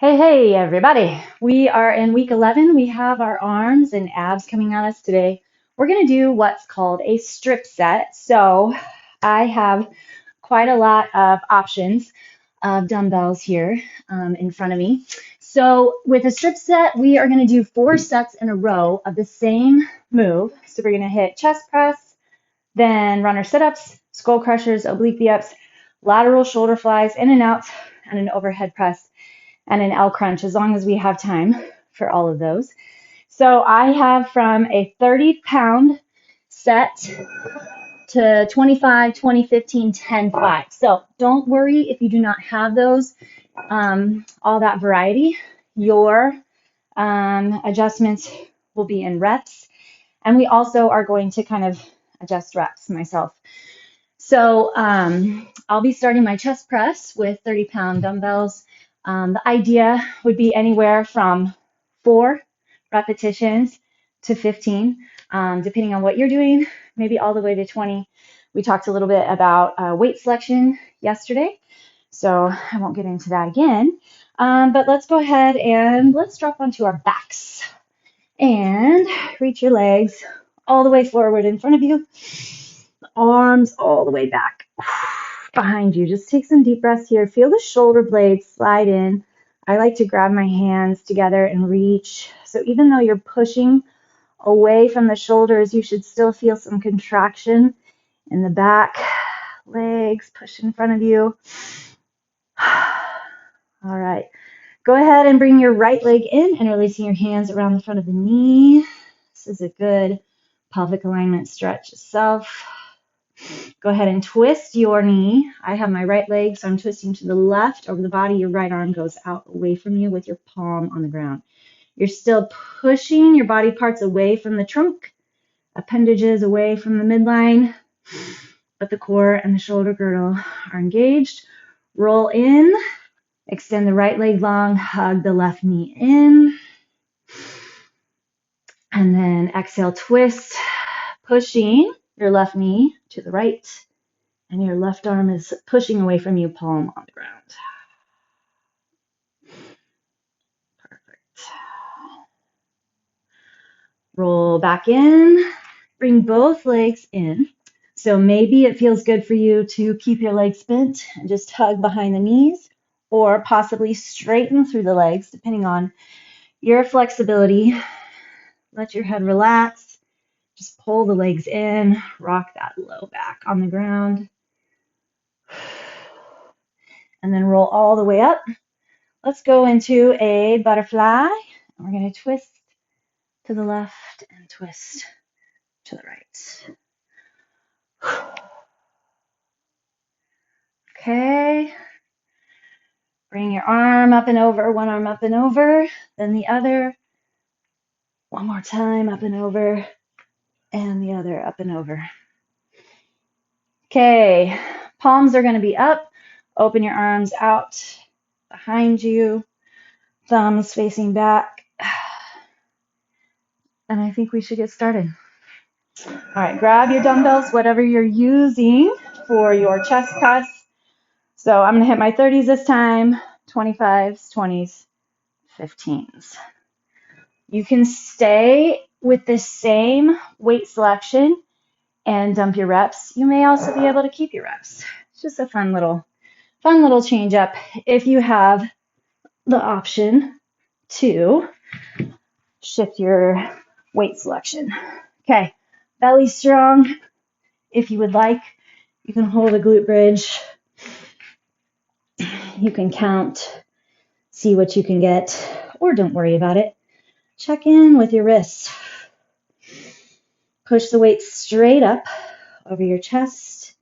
Hey, everybody. We are in week 11. We have our arms and abs coming at us today. We're going to do what's called a strip set. So I have quite a lot of options of dumbbells here in front of me. So with a strip set, we are going to do 4 sets in a row of the same move. So we're going to hit chest press, then runner sit-ups, skull crushers, oblique ups, lateral shoulder flies, in and out, and an overhead press and an L crunch as long as we have time for all of those. So I have from a 30-pound set to 25, 20, 15, 10, 5. So don't worry if you do not have those, all that variety. Your adjustments will be in reps. And we also are going to kind of adjust reps myself. So I'll be starting my chest press with 30-pound dumbbells. The idea would be anywhere from 4 repetitions to 15, depending on what you're doing, maybe all the way to 20. We talked a little bit about weight selection yesterday, so I won't get into that again. But let's go ahead and let's drop onto our backs and reach your legs all the way forward in front of you, arms all the way back behind you. Just take some deep breaths here. Feel the shoulder blades slide in. I like to grab my hands together and reach. So even though you're pushing away from the shoulders, you should still feel some contraction in the back. Legs push in front of you. All right. Go ahead and bring your right leg in and releasing your hands around the front of the knee. This is a good pelvic alignment stretch itself. Go ahead and twist your knee. I have my right leg, so I'm twisting to the left over the body. Your right arm goes out away from you with your palm on the ground. You're still pushing your body parts away from the trunk, appendages away from the midline, but the core and the shoulder girdle are engaged. Roll in, extend the right leg long, hug the left knee in, and then exhale, twist, pushing your left knee to the right. And your left arm is pushing away from you, palm on the ground. Perfect. Roll back in. Bring both legs in. So maybe it feels good for you to keep your legs bent and just hug behind the knees, or possibly straighten through the legs, depending on your flexibility. Let your head relax. Just pull the legs in. Rock that low back on the ground. And then roll all the way up. Let's go into a butterfly. We're going to twist to the left and twist to the right. Okay. Bring your arm up and over, one arm up and over, then the other. One more time, up and over, and the other up and over. Okay, palms are going to be up. Open your arms out behind you, thumbs facing back. And I think we should get started. All right, grab your dumbbells, whatever you're using for your chest press. So I'm going to hit my 30s this time, 25s, 20s, 15s. You can stay with the same weight selection and dump your reps. You may also be able to keep your reps. It's just a fun little change up if you have the option to shift your weight selection. Okay, belly strong. If you would like, you can hold a glute bridge. You can count, see what you can get, or don't worry about it. Check in with your wrists. Push the weight straight up over your chest.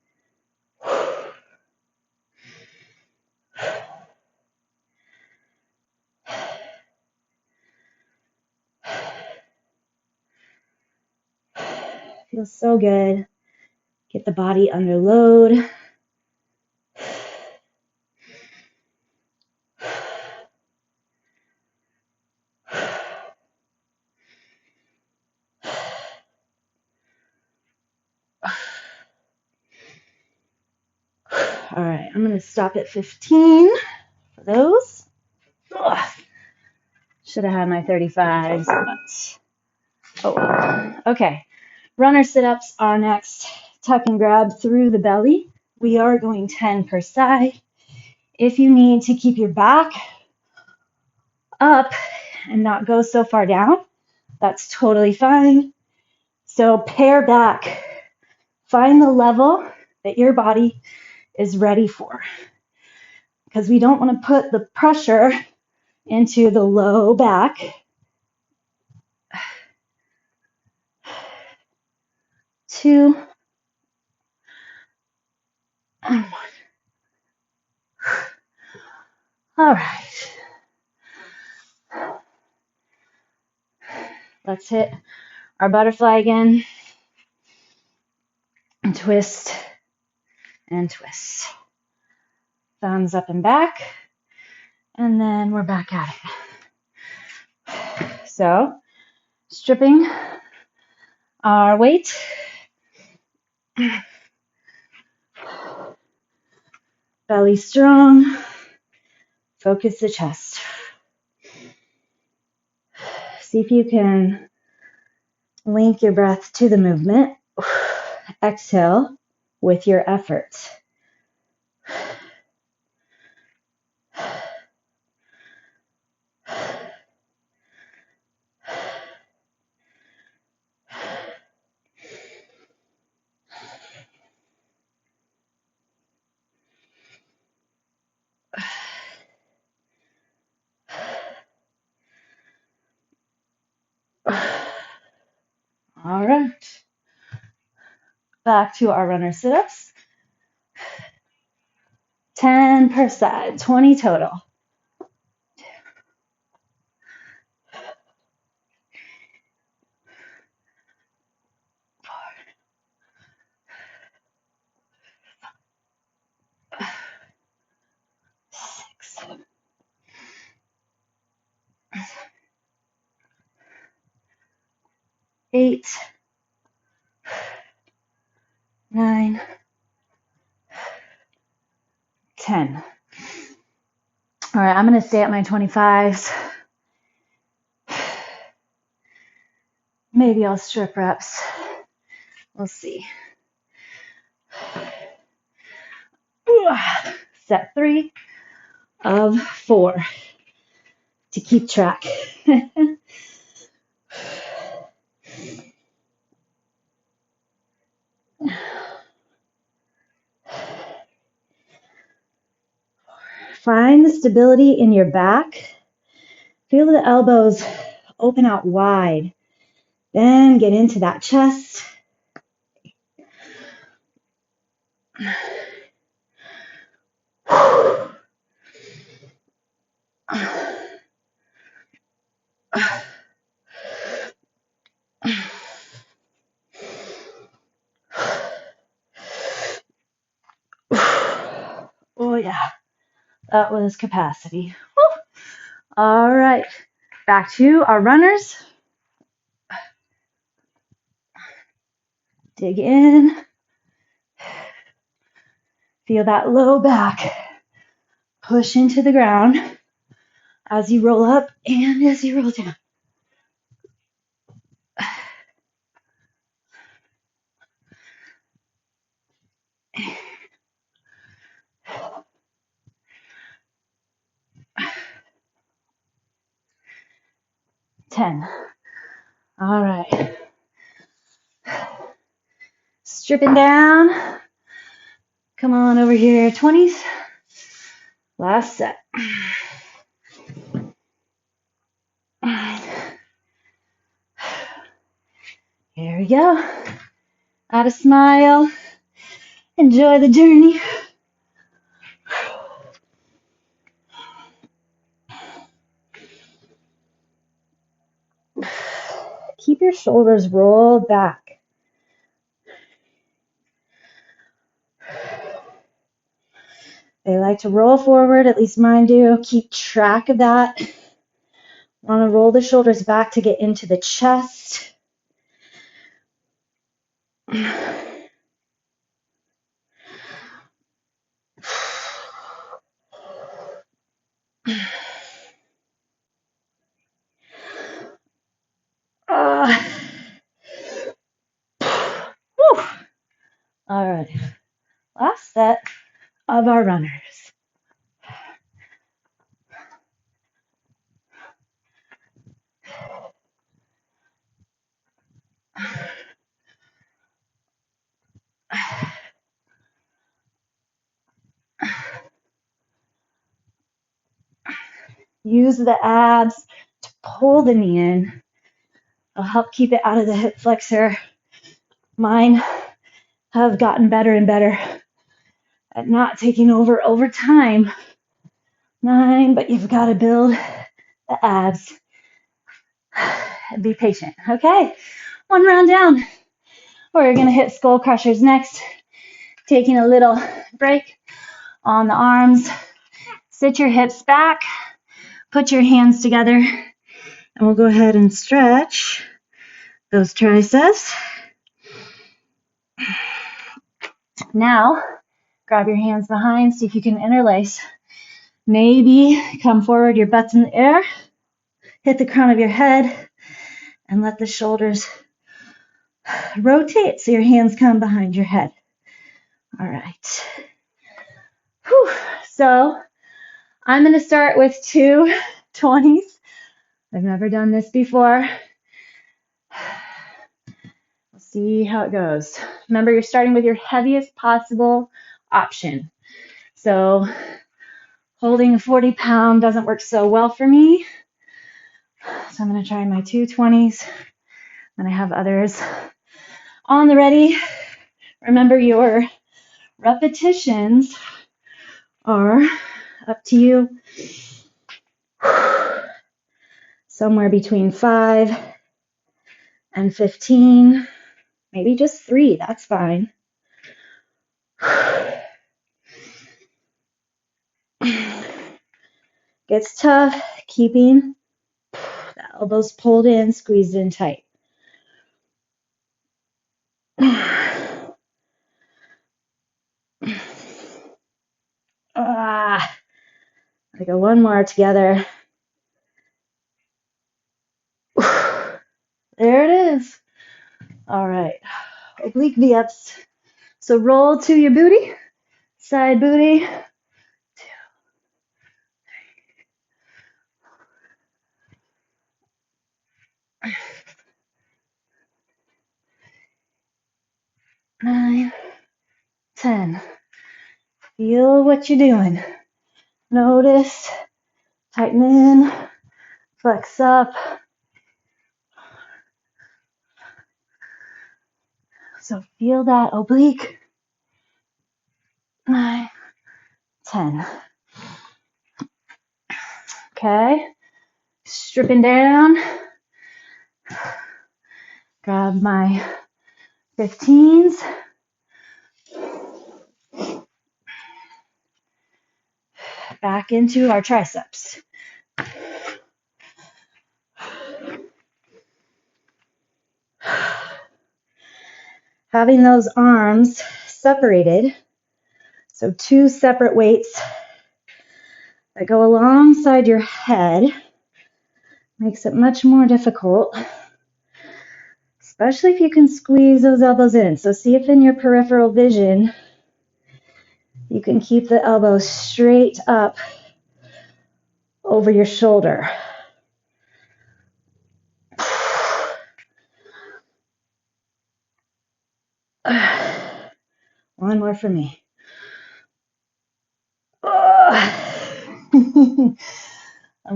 Feels so good. Get the body under load. All right, I'm going to stop at 15 for those. Ugh. Should have had my 35s, but oh well. Okay, runner sit-ups are next. Tuck and grab through the belly. We are going 10 per side. If you need to keep your back up and not go so far down, that's totally fine. So pare back. Find the level that your body is ready for, because we don't want to put the pressure into the low back. 2, and 1. All right. Let's hit our butterfly again. And twist and twist. Thumbs up and back. And then we're back at it. So, stripping our weight. Belly strong. Focus the chest. See if you can link your breath to the movement. Exhale with your effort. All right. Back to our runner sit-ups. 10 per side, 20 total. 6, 8, 9, 10. All right, I'm going to stay at my 25s. Maybe I'll strip reps. We'll see. Set 3 of 4 to keep track. Find the stability in your back. Feel the elbows open out wide. Then get into that chest. Oh yeah, that was capacity. Woo. All right, back to our runners. Dig in. Feel that low back. Push into the ground as you roll up and as you roll down. Ten. All right. Stripping down. Come on over here. 20s. Last set. Here we go. Add a smile. Enjoy the journey. Keep your shoulders rolled back. They like to roll forward, at least mine do. Keep track of that. Want to roll the shoulders back to get into the chest. of our runners. Use the abs to pull the knee in. It'll help keep it out of the hip flexor. Mine have gotten better and better at not taking over time. 9, but you've got to build the abs and be patient. Okay, 1 round down. We're going to hit skull crushers next. Taking a little break on the arms. Sit your hips back. Put your hands together. And we'll go ahead and stretch those triceps. Now, grab your hands behind. See if you can interlace. Maybe come forward, your butt's in the air. Hit the crown of your head. And let the shoulders rotate so your hands come behind your head. All right. Whew. So I'm going to start with 2 20s. I've never done this before. We'll see how it goes. Remember, you're starting with your heaviest possible option. So holding a 40-pound doesn't work so well for me. So I'm going to try my 2 20s. And I have others on the ready. Remember, your repetitions are up to you. Somewhere between 5 and 15. Maybe just 3. That's fine. Gets tough keeping the elbows pulled in, squeezed in tight. I go 1 more together. There it is. All right. Oblique V-ups. So roll to your booty. Side booty. 2, 3. 9, 10. Feel what you're doing. Notice. Tighten in. Flex up. So feel that oblique. 9, 10. Okay. Stripping down. Grab my 15s. Back into our triceps. Having those arms separated, so 2 separate weights that go alongside your head, makes it much more difficult, especially if you can squeeze those elbows in. So see if in your peripheral vision you can keep the elbows straight up over your shoulder. One more for me. I'm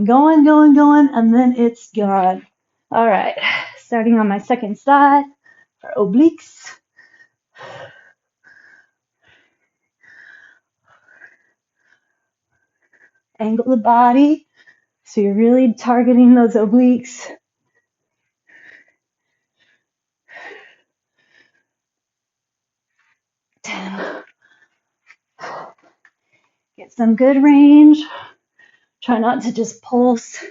going, and then it's gone. All right, starting on my second side for obliques. Angle the body so you're really targeting those obliques. Get some good range. Try not to just pulse.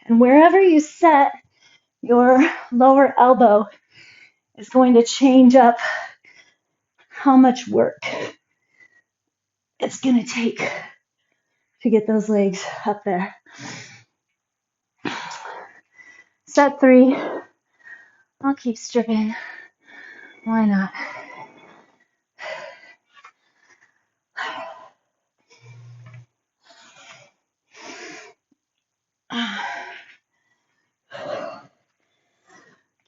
And wherever you set your lower elbow is going to change up how much work it's going to take to get those legs up there. Set 3. I'll keep stripping. Why not?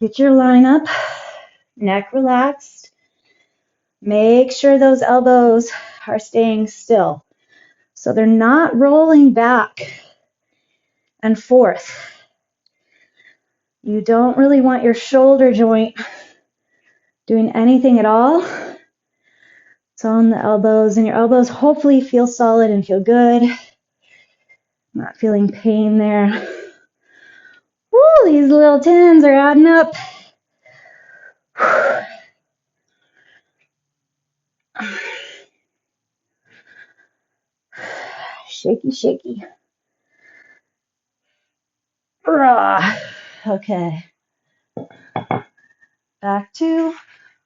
Get your line up, neck relaxed. Make sure those elbows are staying still, so they're not rolling back and forth. You don't really want your shoulder joint doing anything at all. It's on the elbows, and your elbows hopefully feel solid and feel good. Not feeling pain there. Woo, these little tens are adding up. Shaky, shaky. Okay. Back to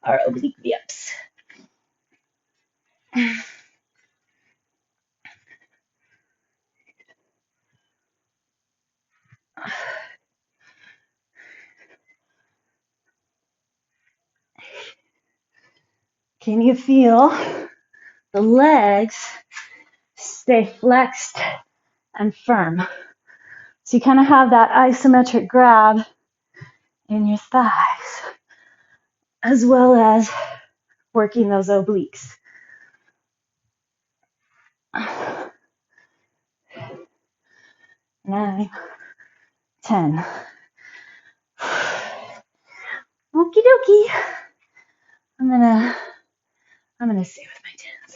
our oblique V-ups. Can you feel the legs stay flexed and firm? So you kind of have that isometric grab in your thighs, as well as working those obliques. 9, 10. Okie dokie. I'm gonna stay with my tens.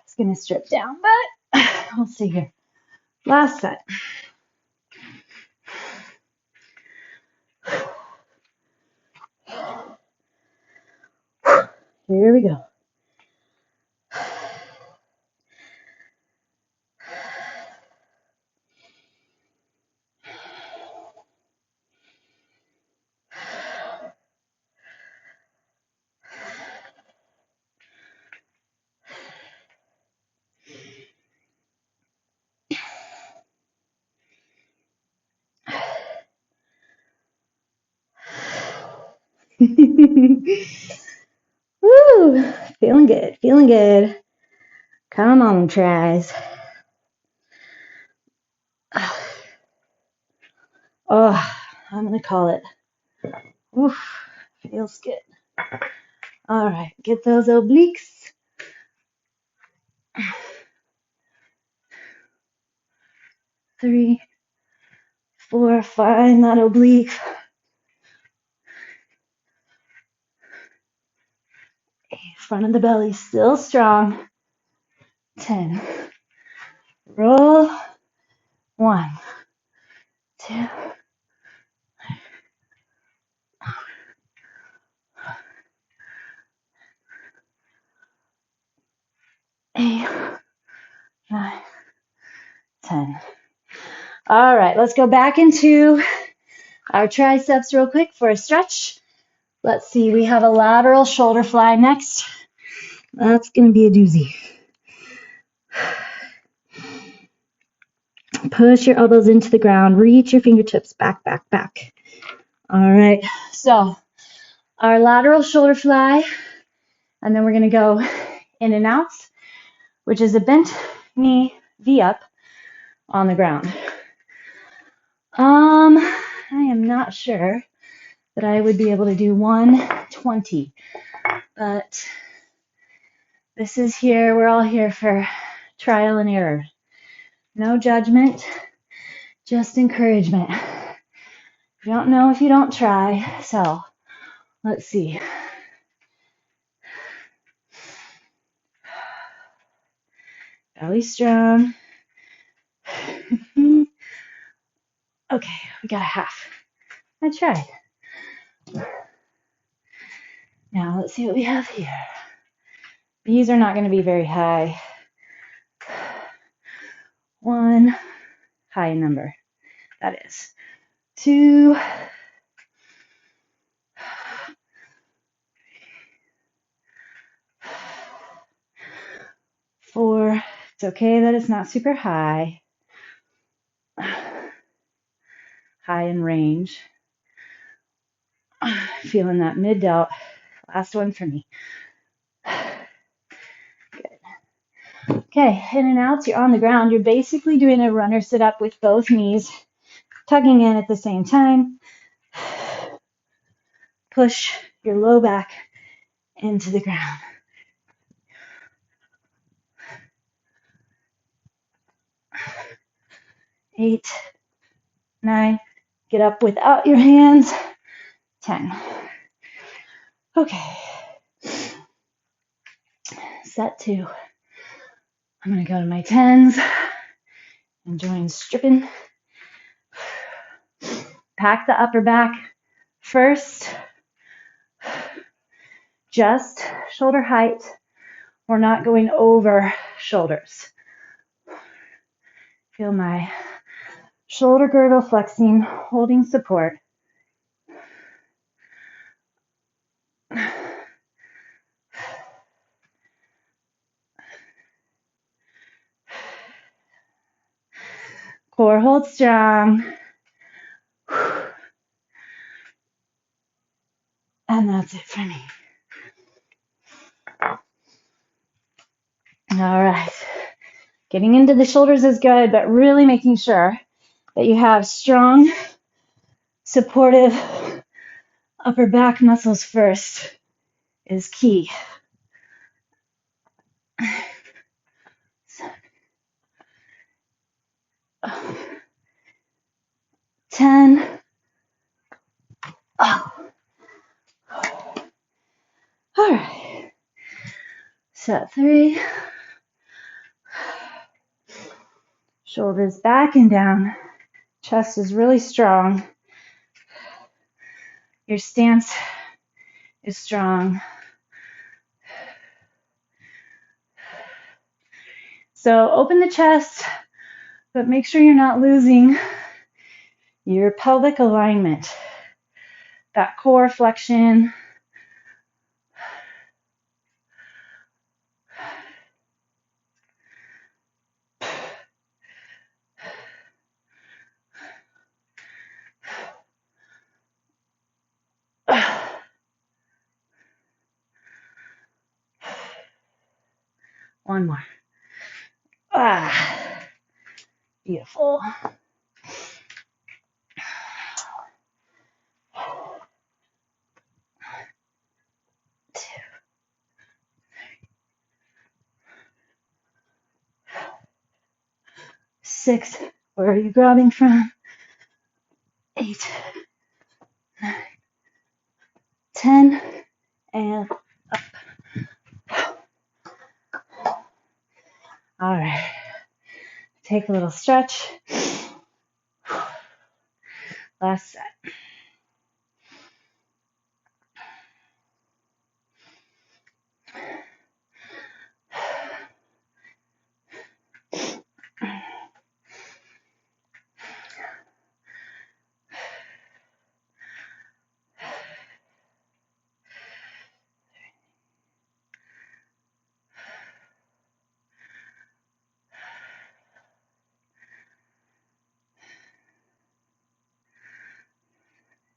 It's gonna strip down, but we'll see here. Last set. Here we go. Woo! Feeling good, feeling good. Come on, tries. Oh, I'm gonna call it. Oof, feels good. All right, get those obliques. 3, 4, find that oblique. Front of the belly still strong. 10. Roll. 1, 2. 8, 9, 10. All right, let's go back into our triceps real quick for a stretch. Let's see, we have a lateral shoulder fly next. That's going to be a doozy. Push your elbows into the ground. Reach your fingertips back, back, back. All right, so our lateral shoulder fly, and then we're going to go in and out, which is a bent knee V-up on the ground. I am not sure that I would be able to do 120, but this is here. We're all here for trial and error. No judgment, just encouragement. You don't know if you don't try, so let's see. Belly strong. Okay, we got a half. I tried. Now let's see what we have here. These are not going to be very high. 1, high number. That is. 2, 4. It's okay that it's not super high. High in range. Feeling that mid delt. Last one for me. Good. Okay, in and out. You're on the ground. You're basically doing a runner sit up with both knees tugging in at the same time. push your low back into the ground. 8, 9, get up without your hands. 10. Okay. Set 2. I'm going to go to my 10s and join stripping. Pack the upper back first. Just shoulder height. We're not going over shoulders. Feel my shoulder girdle flexing, holding support. Core hold strong. And that's it for me. All right. Getting into the shoulders is good, but really making sure that you have strong, supportive upper back muscles first is key. 10. Oh. All right. Set 3. Shoulders back and down. Chest is really strong. Your stance is strong. So open the chest, but make sure you're not losing your pelvic alignment. That core flexion. One more. Beautiful. 2, 6. Where are you grabbing from? 8, 9, 10, and up. All right. Take a little stretch. Last set.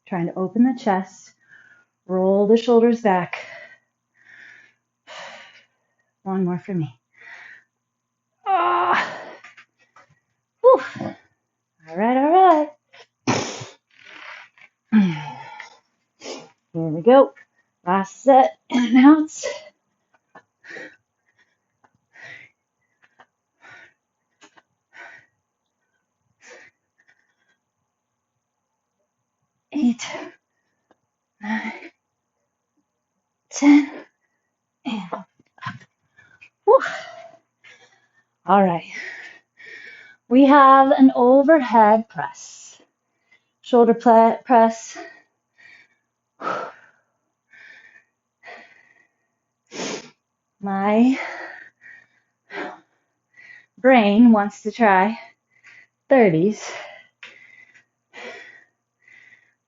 Trying to open the chest, roll the shoulders back. One more for me. Ah. Whew. All right. Here we go. Last set, in and out. Eight, 9, 10, and up. Whew. All right. We have an overhead press. Shoulder press. My brain wants to try 30s,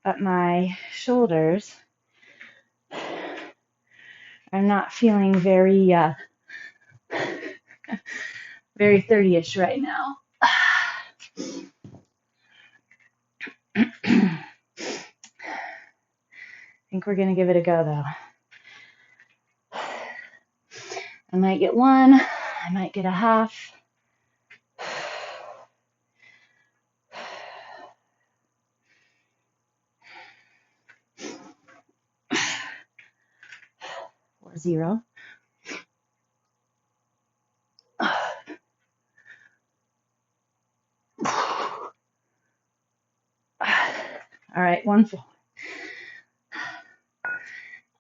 but my shoulders are not feeling very 30-ish right now. I think we're going to give it a go, though. I might get 1. I might get a half. 0. All right, 1 full.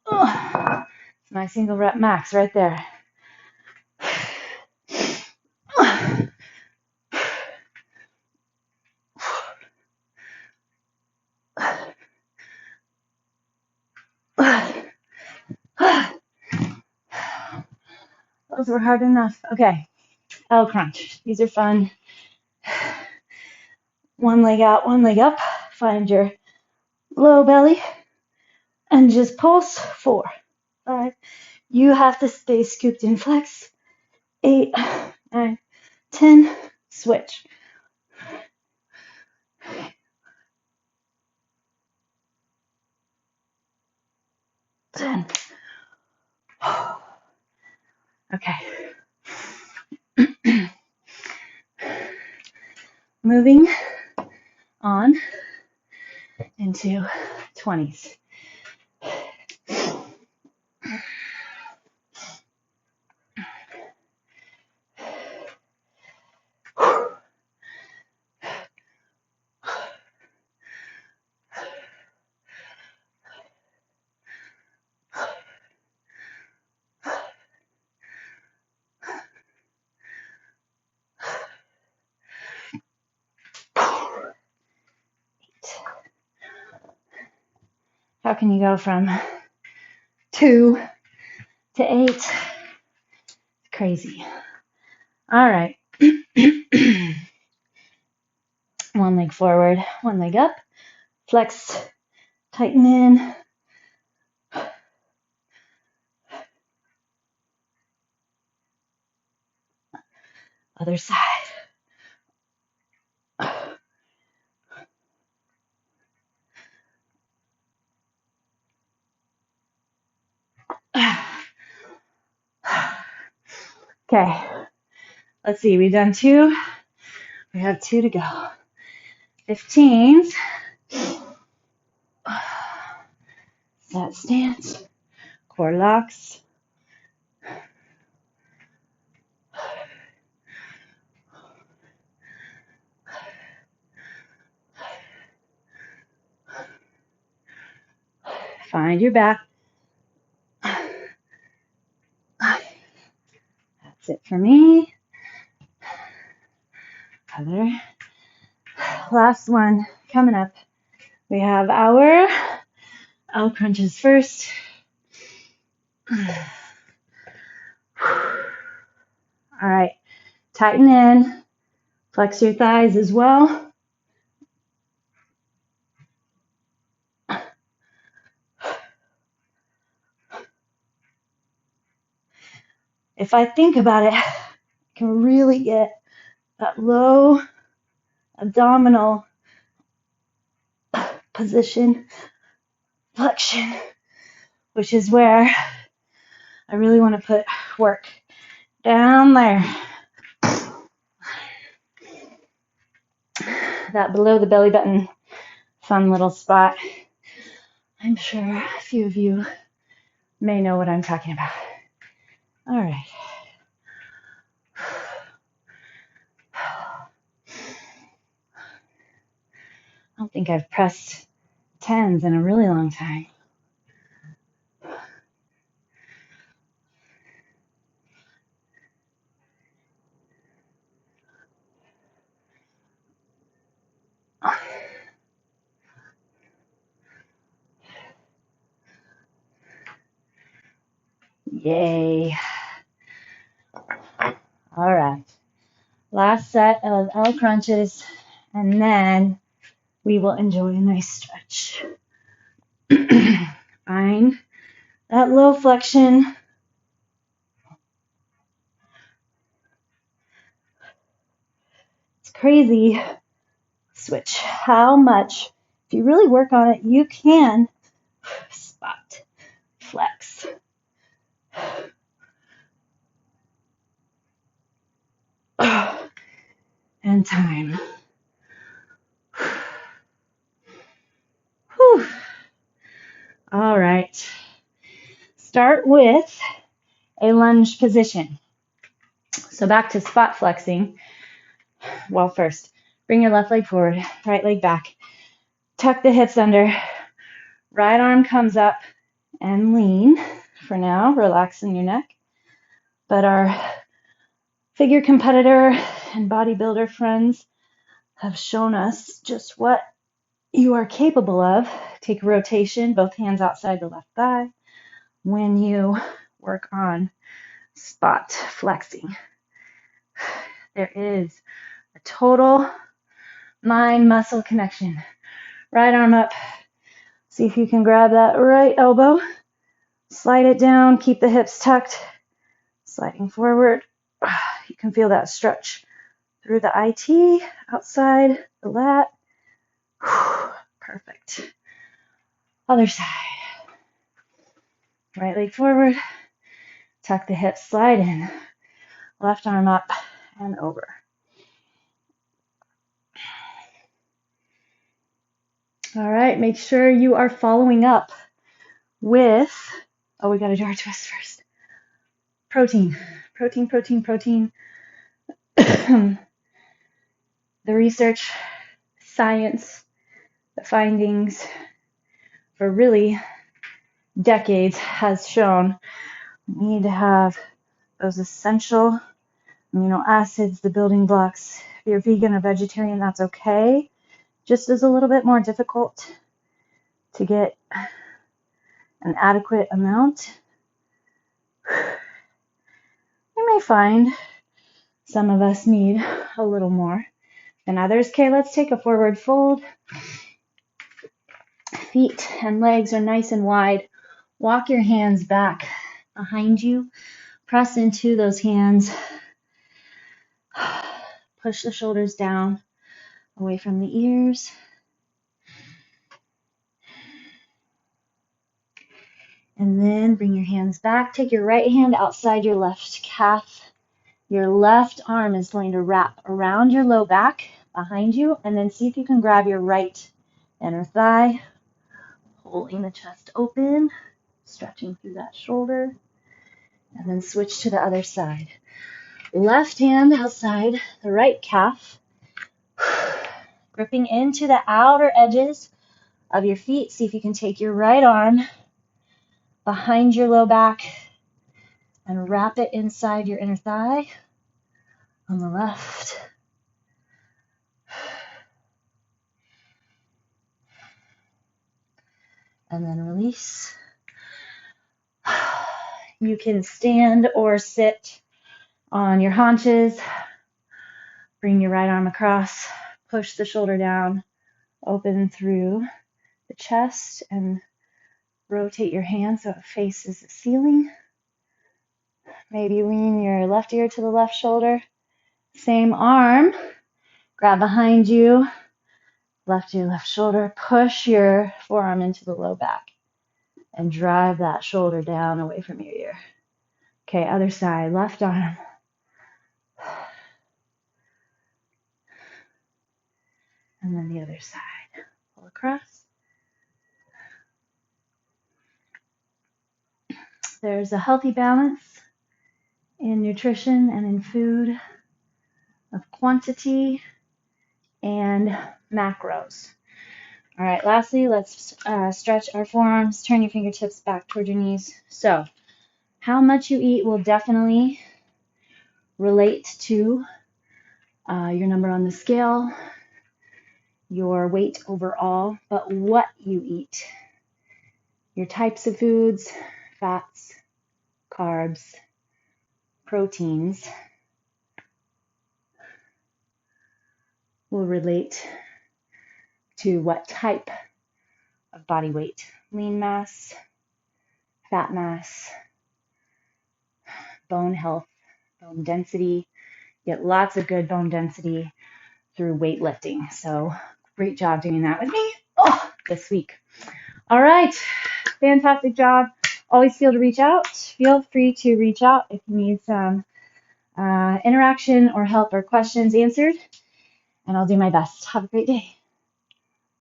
It's my single rep max right there. Those were hard enough. Okay, L crunch. These are fun. One leg out, one leg up. Find your low belly and just pulse. 4, 5. You have to stay scooped in flex. 8, 9, 10. Switch. 10. Okay. Moving on into 20s. How can you go from 2 to 8? Crazy. All right. One leg forward, one leg up. Flex, tighten in. Other side. Okay. Let's see. We've done 2. We have 2 to go. 15s. That stance. Core locks. Find your back. That's it for me. Other. Last one coming up. We have our L crunches first. All right. Tighten in. Flex your thighs as well. If I think about it, I can really get that low abdominal position, flexion, which is where I really want to put work. Down there. That below the belly button, fun little spot. I'm sure a few of you may know what I'm talking about. All right. I don't think I've pressed 10s in a really long time. Yay. All right. Last set of L crunches, and then we will enjoy a nice stretch. Find that low flexion. It's crazy. Switch. How much, if you really work on it, you can spot flex. And time. Whew. All right. start with a lunge position. So back to spot flexing. Well, first, bring your left leg forward, right leg back. Tuck the hips under. Right arm comes up and lean. For now, relaxing your neck. But our figure competitor and bodybuilder friends have shown us just what you are capable of. Take a rotation, both hands outside the left thigh, when you work on spot flexing. There is a total mind-muscle connection. Right arm up. See if you can grab that right elbow. Slide it down. Keep the hips tucked. Sliding forward. You can feel that stretch through the IT, outside the lat. Perfect. Other side. Right leg forward. Tuck the hips. Slide in. Left arm up and over. All right, make sure you are following up with, we got to do our twist first. Protein. The research, science, the findings for really decades has shown we need to have those essential amino acids, the building blocks. If you're vegan or vegetarian, that's okay. Just is a little bit more difficult to get an adequate amount. You may find some of us need a little more than others. Okay, let's take a forward fold. Feet and legs are nice and wide. Walk your hands back behind you. Press into those hands. Push the shoulders down, away from the ears. And then bring your hands back. Take your right hand outside your left calf. Your left arm is going to wrap around your low back behind you, and then see if you can grab your right inner thigh, holding the chest open, stretching through that shoulder, and then switch to the other side. Left hand outside the right calf, gripping into the outer edges of your feet. See if you can take your right arm behind your low back and wrap it inside your inner thigh on the left. And then release. You can stand or sit on your haunches. Bring your right arm across. Push the shoulder down. Open through the chest and rotate your hand so it faces the ceiling. Maybe lean your left ear to the left shoulder. Same arm. Grab behind you. Left ear, left shoulder. Push your forearm into the low back and drive that shoulder down away from your ear. Okay, other side. Left arm. And then the other side. Pull across. There's a healthy balance in nutrition and in food of quantity and macros. All right, lastly, let's stretch our forearms. Turn your fingertips back toward your knees. So, how much you eat will definitely relate to your number on the scale, your weight overall, but what you eat, your types of foods, fats, carbs, proteins, will relate to what type of body weight, lean mass, fat mass, bone health, bone density. Get lots of good bone density through weightlifting. So great job doing that with me this week. All right, fantastic job. Always feel free to reach out if you need some interaction or help or questions answered, and I'll do my best. Have a great day.